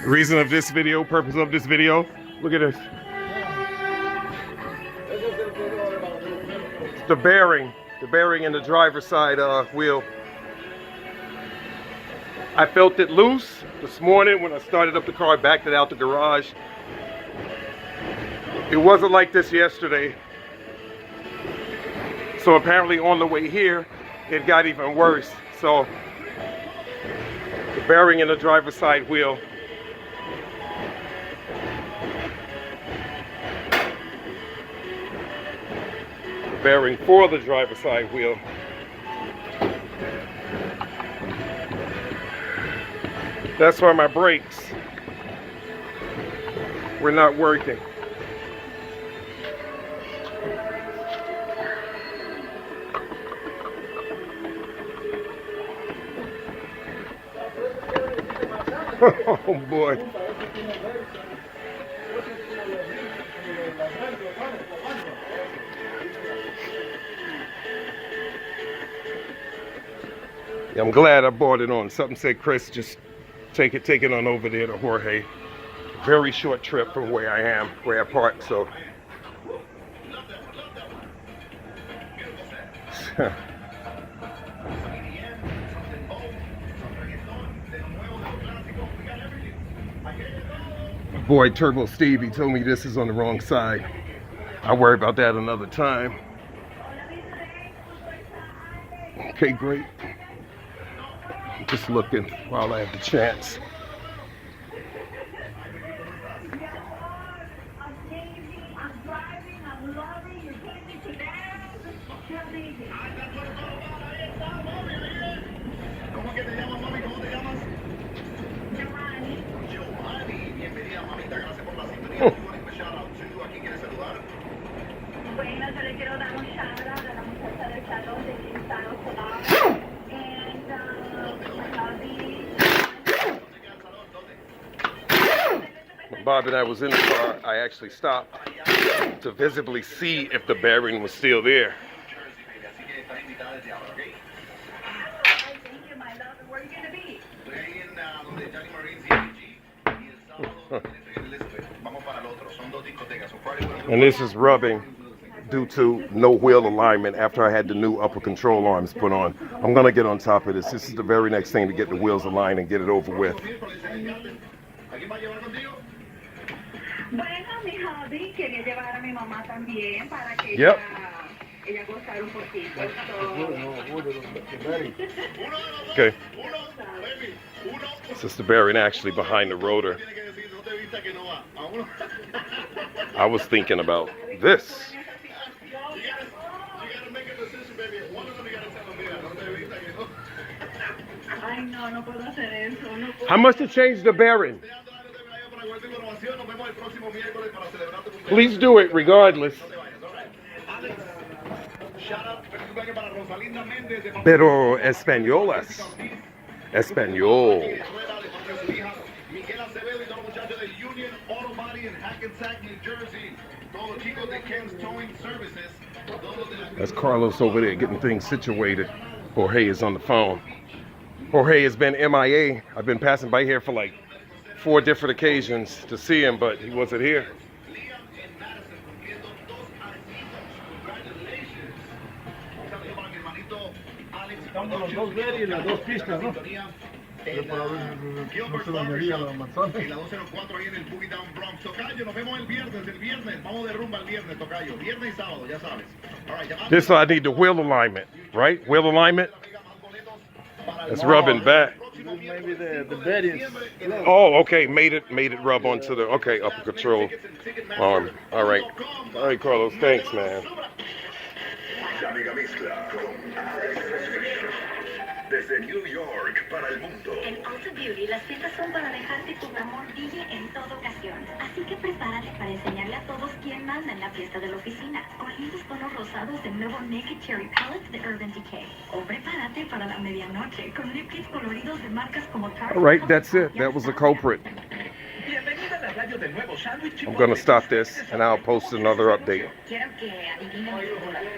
Reason of this video, purpose of this video, look at this. The bearing in the driver's side wheel. I felt it loose this morning when I started up the car, backed it out the garage. It wasn't like this yesterday. So apparently on the way here, it got even worse. So the bearing in the driver's side wheel. The bearing for the driver's side wheel. That's why my brakes were not working. Oh boy. Yeah, I'm glad I bought it on. Something said, Chris, just take it on over there to Jorge. Very short trip from where I am, where I parked, so. Boy, Turbo Steve, he told me this is on the wrong side. I'll worry about that another time. Okay, great. Just looking while I have the chance. When Bob and I was in the car, I actually stopped to visibly see if the bearing was still there. And this is rubbing due to no wheel alignment after I had the new upper control arms put on. I'm gonna get on top of this. This is the very next thing to get the wheels aligned and get it over with. Yep. Okay. This is the bearing actually behind the rotor. I was thinking about this. How much to change the bearing? Please do it regardless. Pero españolas. Español. That's Carlos over there getting things situated. Jorge is on the phone. Jorge has been MIA. I've been passing by here for like 4 different occasions to see him, but he wasn't here. This I need the wheel alignment, right? Wheel alignment. It's rubbing back. Maybe the bed is. Oh, okay. Made it rub onto the upper control arm. All right, Carlos. Thanks, man. Desde New York para el mundo. En Ulta Beauty, las fiestas son para dejar que tu amor brille en toda ocasión. Así que prepárate para enseñarle a todos quién manda en la fiesta de la oficina. Con lindos tonos rosados del nuevo Naked Cherry Palette de Urban Decay. O prepárate para la medianoche con lip kits coloridos de marcas como Tarte. All right, that's it. That was the culprit. I'm gonna stop this and I'll post another update.